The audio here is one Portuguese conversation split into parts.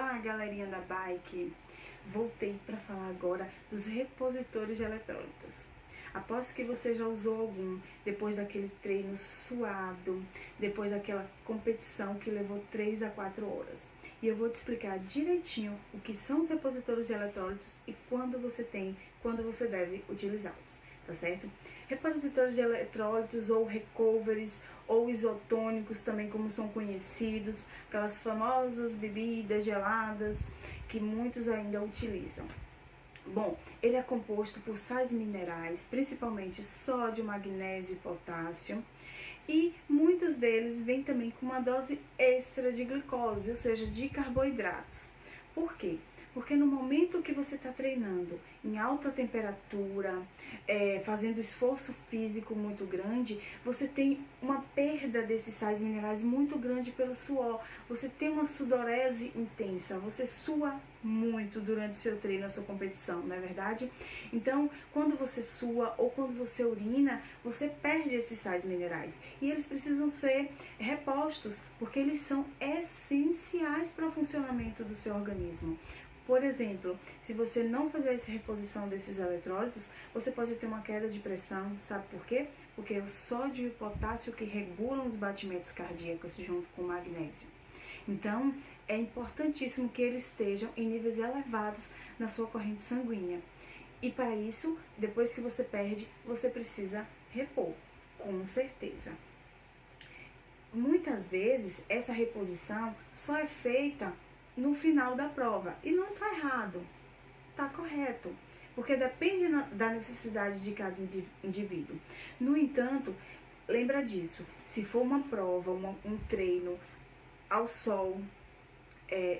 Olá, galerinha da bike! Voltei para falar agora dos repositores de eletrólitos. Aposto que você já usou algum depois daquele treino suado, depois daquela competição que levou 3 a 4 horas. E eu vou te explicar direitinho o que são os repositores de eletrólitos e quando você deve utilizá-los, tá certo? Repositores de eletrólitos ou recoveries ou isotônicos também, como são conhecidos, aquelas famosas bebidas geladas que muitos ainda utilizam. Bom, ele é composto por sais minerais, principalmente sódio, magnésio e potássio, e muitos deles vêm também com uma dose extra de glicose, ou seja, de carboidratos. Por quê? Porque no momento que você está treinando em alta temperatura, fazendo esforço físico muito grande, você tem uma perda desses sais minerais muito grande pelo suor. Você tem uma sudorese intensa, você sua muito durante o seu treino, a sua competição, não é verdade? Então, quando você sua ou quando você urina, você perde esses sais minerais. E eles precisam ser repostos, porque eles são essenciais para o funcionamento do seu organismo. Por exemplo, se você não fizer essa reposição desses eletrólitos, você pode ter uma queda de pressão, sabe por quê? Porque é o sódio e o potássio que regulam os batimentos cardíacos junto com o magnésio. Então, é importantíssimo que eles estejam em níveis elevados na sua corrente sanguínea. E para isso, depois que você perde, você precisa repor, com certeza. Muitas vezes, essa reposição só é feita no final da prova. E não está errado, está correto, porque depende da necessidade de cada indivíduo. No entanto, lembra disso, se for uma prova, um treino ao sol,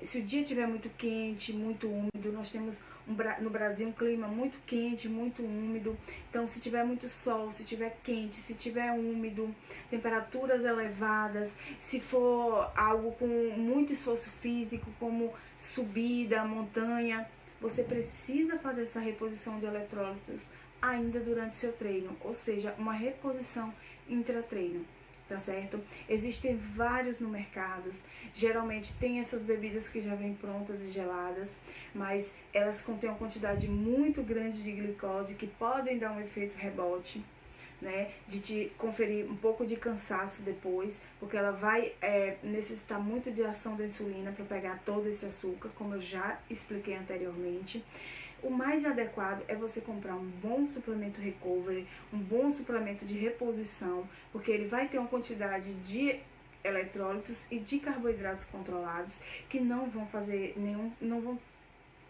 se o dia estiver muito quente, muito úmido, nós temos no Brasil um clima muito quente, muito úmido. Então, se tiver muito sol, se tiver quente, se tiver úmido, temperaturas elevadas, se for algo com muito esforço físico, como subida, montanha, você precisa fazer essa reposição de eletrólitos ainda durante o seu treino, ou seja, uma reposição intratreino. Tá certo? Existem vários no mercado, geralmente tem essas bebidas que já vêm prontas e geladas, mas elas contêm uma quantidade muito grande de glicose que podem dar um efeito rebote, né? De te conferir um pouco de cansaço depois, porque ela vai necessitar muito de ação da insulina para pegar todo esse açúcar, como eu já expliquei anteriormente. O mais adequado é você comprar um bom suplemento recovery, um bom suplemento de reposição, porque ele vai ter uma quantidade de eletrólitos e de carboidratos controlados que não vão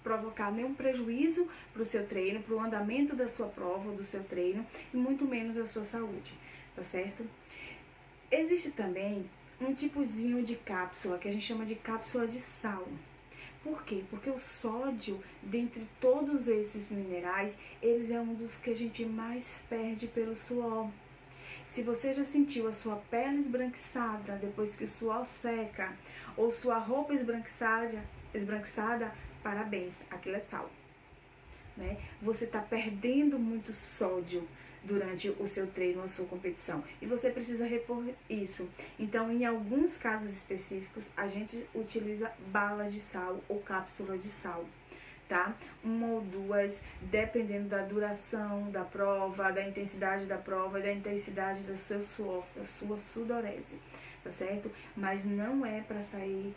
provocar nenhum prejuízo para o seu treino, para o andamento da sua prova, do seu treino, e muito menos a sua saúde, tá certo? Existe também um tipozinho de cápsula, que a gente chama de cápsula de sal. Por quê? Porque o sódio, dentre todos esses minerais, eles é um dos que a gente mais perde pelo suor. Se você já sentiu a sua pele esbranquiçada depois que o suor seca, ou sua roupa esbranquiçada, parabéns, aquilo é sal. Né? Você está perdendo muito sódio durante o seu treino, a sua competição, e você precisa repor isso. Então, em alguns casos específicos, a gente utiliza bala de sal ou cápsula de sal, tá? 1 ou 2, dependendo da duração da prova, da intensidade da prova e da intensidade do seu suor, da sua sudorese, tá certo? Mas não é para sair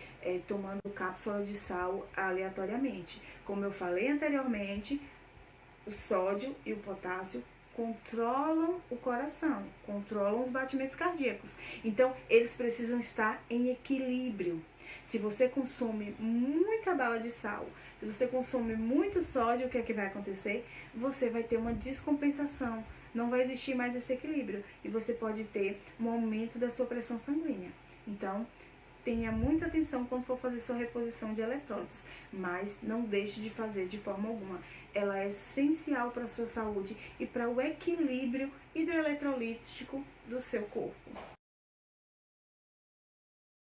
tomando cápsula de sal aleatoriamente. Como eu falei anteriormente, o sódio e o potássio controlam o coração, controlam os batimentos cardíacos. Então, eles precisam estar em equilíbrio. Se você consome muita bala de sal, se você consome muito sódio, o que é que vai acontecer? Você vai ter uma descompensação, não vai existir mais esse equilíbrio e você pode ter um aumento da sua pressão sanguínea. Então, tenha muita atenção quando for fazer sua reposição de eletrólitos, mas não deixe de fazer de forma alguma. Ela é essencial para a sua saúde e para o equilíbrio hidroeletrolítico do seu corpo.